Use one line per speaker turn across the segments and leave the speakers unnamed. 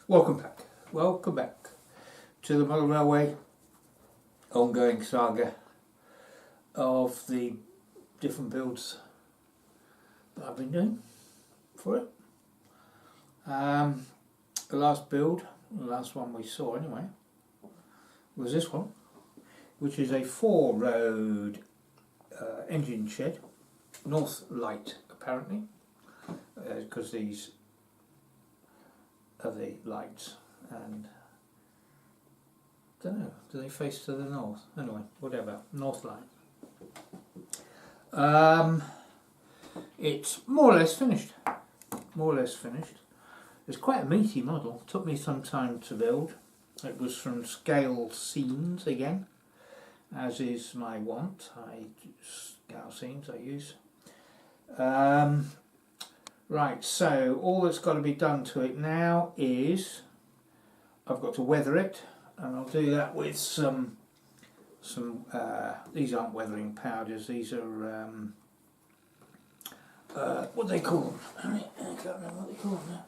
Welcome back to the Model Railway ongoing saga of the different builds that I've been doing for it. The last build, the last one we saw anyway, was this one, which is a 4-road engine shed, north light apparently, because these are the lights, and don't know, do they face to the north? Anyway, whatever, north light. It's more or less finished. It's quite a meaty model. It took me some time to build. It was from scalescenes again, as is my want. Scalescenes I use. Right, so all that's got to be done to it now is I've got to weather it, and I'll do that with some these aren't weathering powders, these are what do they call them? I can't remember what they call them now.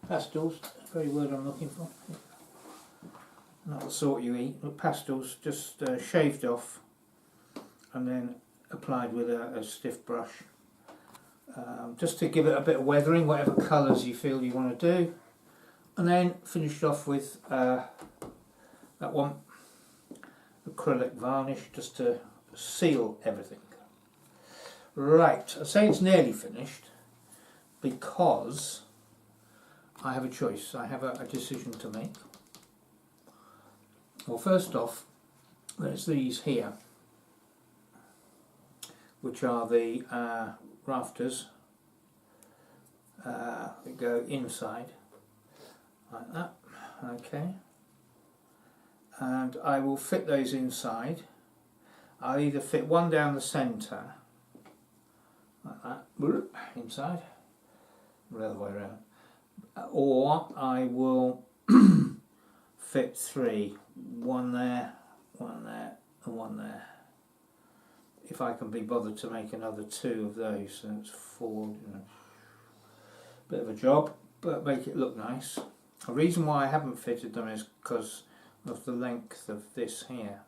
Pastels, very word I'm looking for. Not the sort you eat, but pastels, just shaved off and then applied with a stiff brush. Just to give it a bit of weathering, whatever colours you feel you want to do, and then finished off with that one acrylic varnish just to seal everything. Right, I say it's nearly finished because I have a choice, I have a decision to make. Well, first off, there's these here, which are the rafters that go inside like that, okay, and I will fit those inside. I'll either fit one down the centre like that, inside, or the other way around, or I will fit 3, one there, and one there. If I can be bothered to make another 2 of those, so it's 4, you know, bit of a job, but make it look nice. The reason why I haven't fitted them is because of the length of this here.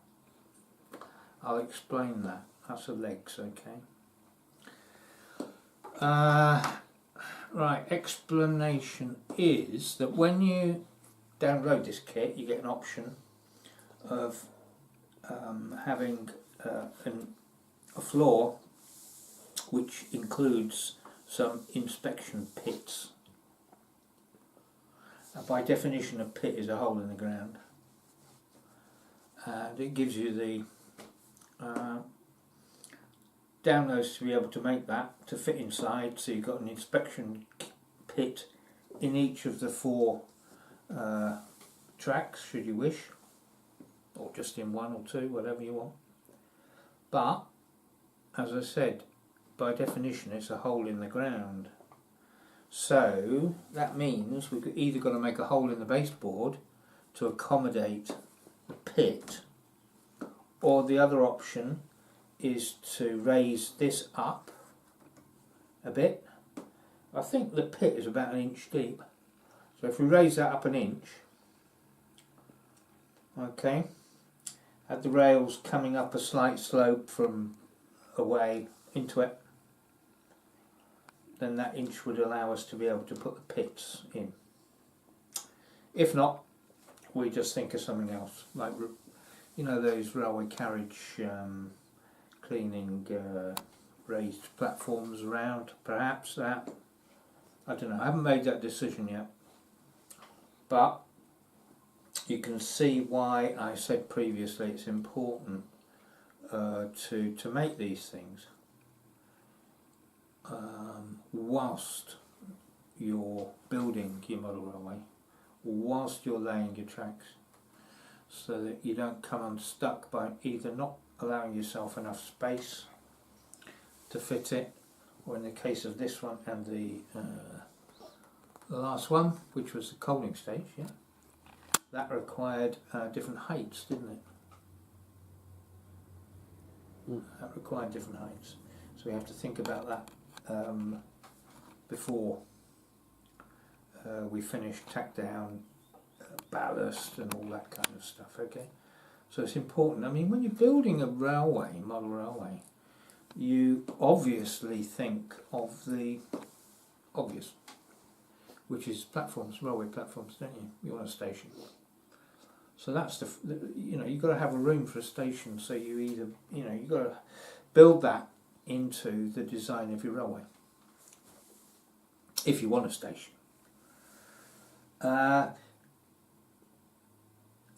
I'll explain that. That's the legs, okay. Right, explanation is that when you download this kit, you get an option of having a floor which includes some inspection pits. By definition, a pit is a hole in the ground, and it gives you the downloads to be able to make that to fit inside, so you've got an inspection pit in each of the 4 tracks should you wish, or just in 1 or 2, whatever you want. But as I said, by definition it's a hole in the ground, so that means we've either got to make a hole in the baseboard to accommodate the pit, or the other option is to raise this up a bit. I think the pit is about 1 inch deep, so if we raise that up 1 inch, okay, have the rails coming up a slight slope from away into it, then that inch would allow us to be able to put the pits in. If not, we just think of something else, like, you know, those railway carriage cleaning raised platforms around, perhaps that, I don't know, I haven't made that decision yet, but you can see why I said previously it's important to make these things whilst you're building your model railway, whilst you're laying your tracks, so that you don't come unstuck by either not allowing yourself enough space to fit it, or in the case of this one and the last one, which was the coaling stage, yeah, that required different heights, didn't it? That required different heights, so we have to think about that before we finish tack down, ballast and all that kind of stuff. Okay, so it's important. I mean, when you're building a railway, model railway, you obviously think of the obvious, which is platforms, railway platforms, don't you? You want a station. So that's you know, you've got to have a room for a station, so you either, you know, you've got to build that into the design of your railway if you want a station.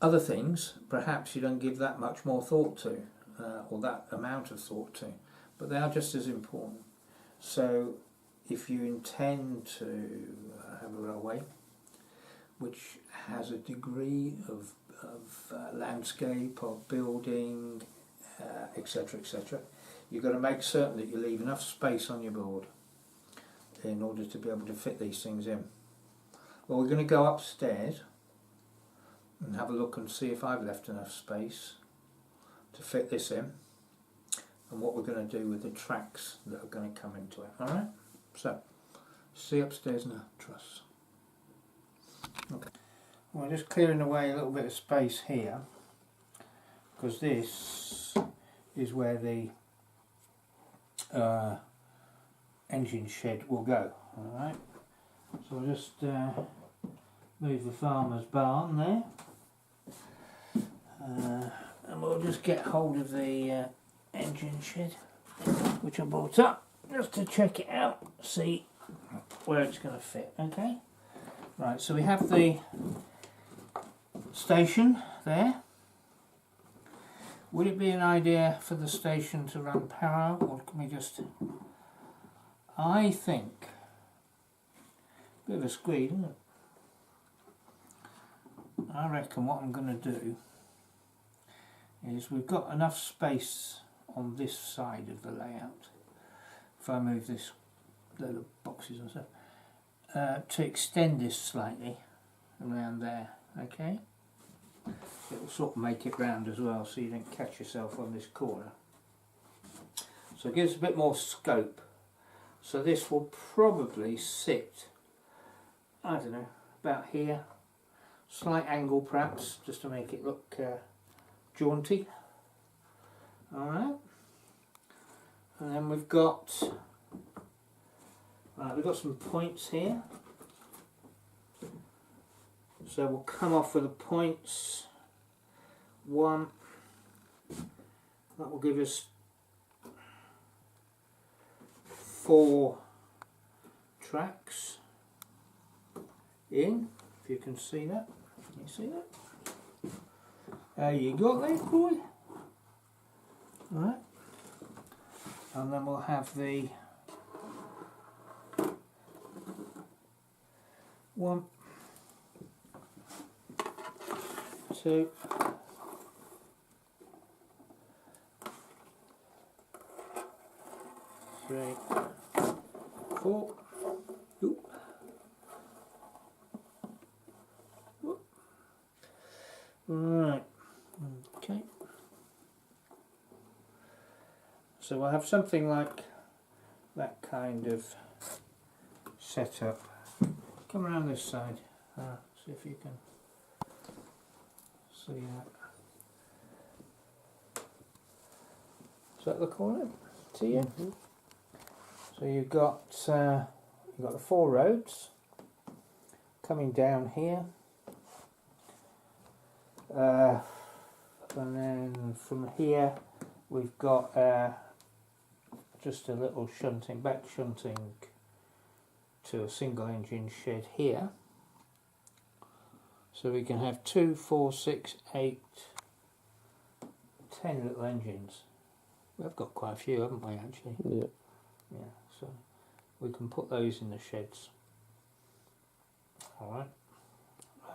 Other things perhaps you don't give that much more thought to, or that amount of thought to, but they are just as important. So if you intend to have a railway which has a degree of landscape, of building, etc., etc., you've got to make certain that you leave enough space on your board in order to be able to fit these things in. Well, we're going to go upstairs and have a look and see if I've left enough space to fit this in, and what we're going to do with the tracks that are going to come into it. Alright, so see upstairs now, truss. Okay, we're just clearing away a little bit of space here because this is where the engine shed will go. Alright, so I'll just move the farmer's barn there, and we'll just get hold of the engine shed which I brought up just to check it out, see where it's going to fit. Okay, right, so we have the station there. Would it be an idea for the station to run parallel, or can we just, I think, bit of a squeeze, isn't it? I reckon what I'm going to do is, we've got enough space on this side of the layout, if I move this little boxes and stuff, to extend this slightly around there. Okay, it will sort of make it round as well, so you don't catch yourself on this corner, so it gives a bit more scope. So this will probably sit, I don't know, about here, slight angle perhaps, just to make it look jaunty. Alright, and then we've got some points here, so we'll come off with the points. One, that will give us 4 tracks in, if you can see that. Can you see that? There you go there, boy. Alright, and then we'll have the 1, 2, 3, 4. Oop. Whoop. Right, okay. So we'll have something like that kind of setup. Come around this side, see if you can see that. Does that look all right to you? Mm-hmm. So you've got the 4 roads coming down here, and then from here we've got just a little shunting, back shunting to a single engine shed here. So we can have 2, 4, 6, 8, 10 little engines. We've got quite a few, haven't we, actually?
Yeah.
Yeah, so we can put those in the sheds. Alright.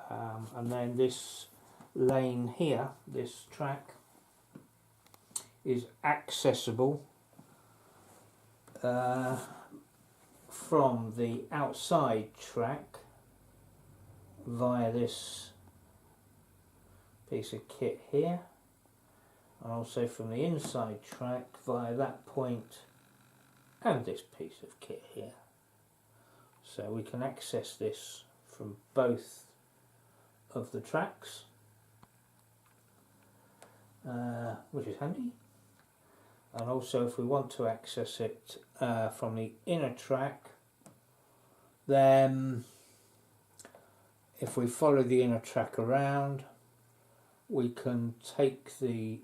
And then this lane here, this track, is accessible from the outside track via this piece of kit here, and also from the inside track via that point and this piece of kit here. so we can access this from both of the tracks, which is handy. And also if we want to access it from the inner track, then if we follow the inner track around, we can take the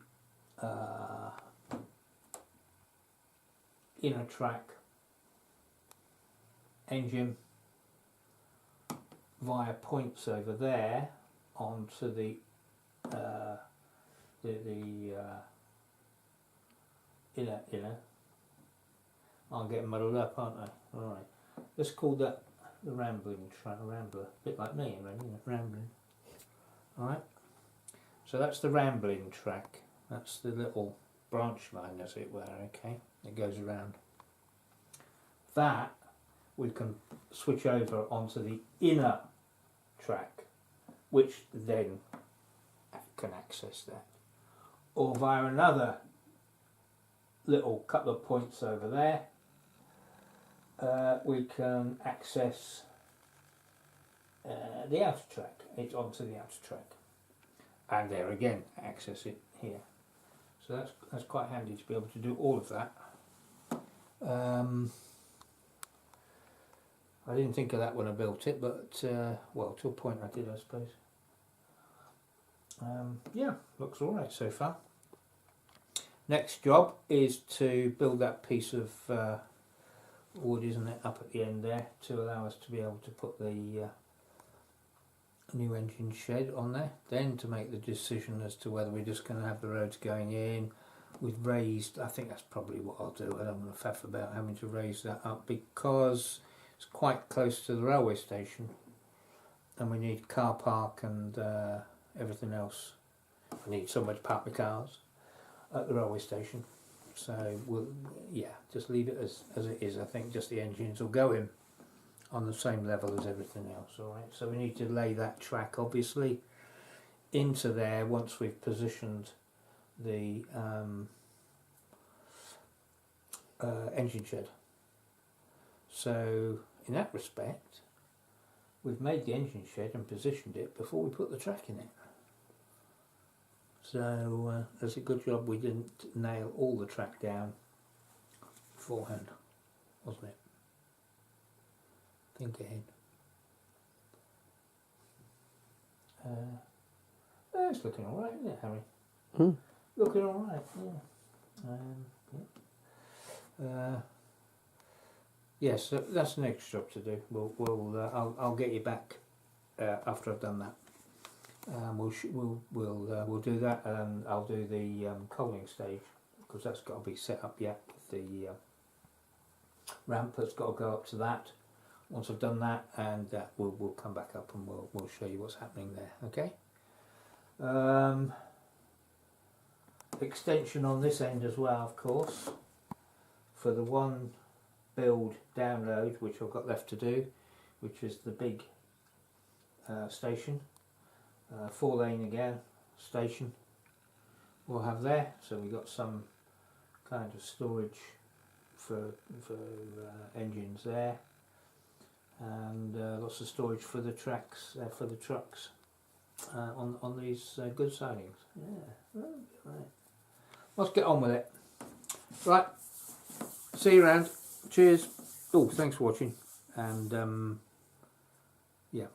inner track engine via points over there onto the inner. I'll get muddled up, aren't I? Alright. Let's call that the rambler. A bit like me, really, isn't it? Rambling. Alright. So that's the rambling track. That's the little branch line, as it were, okay? It goes around. That we can switch over onto the inner track, which then can access that. Or via another little couple of points over there, we can access the outer track. It's onto the outer track, and there again access it here. So that's quite handy to be able to do all of that. I didn't think of that when I built it, but well, to a point I did, I suppose. Yeah, looks alright so far. Next job is to build that piece of wood, isn't it, up at the end there, to allow us to be able to put the new engine shed on there. Then to make the decision as to whether we're just going to have the roads going in with raised. I think that's probably what I'll do. I don't want to faff about having to raise that up because it's quite close to the railway station, and we need car park and everything else. I need somewhere to park my cars at the railway station, so we'll, yeah, just leave it as it is. I think just the engines will go in on the same level as everything else. Alright, so we need to lay that track obviously into there once we've positioned the engine shed. So in that respect, we've made the engine shed and positioned it before we put the track in it. So it's a good job we didn't nail all the track down beforehand, wasn't it? Think ahead. It's looking alright, isn't it, Harry? Looking alright, yeah. Yes, that's the next job to do. I'll get you back after I've done that. We'll do that, and I'll do the coaling stage because that's got to be set up yet. The ramp has got to go up to that. Once I've done that, and we'll come back up and we'll show you what's happening there. Okay. Extension on this end as well, of course, for the one build download which I've got left to do, which is the big station, 4-lane again station we'll have there. So we've got some kind of storage for engines there, and lots of storage for the tracks, for the trucks on these good sidings. Yeah, right. Let's get on with it. Right, see you around. Cheers. Oh, thanks for watching, and yeah.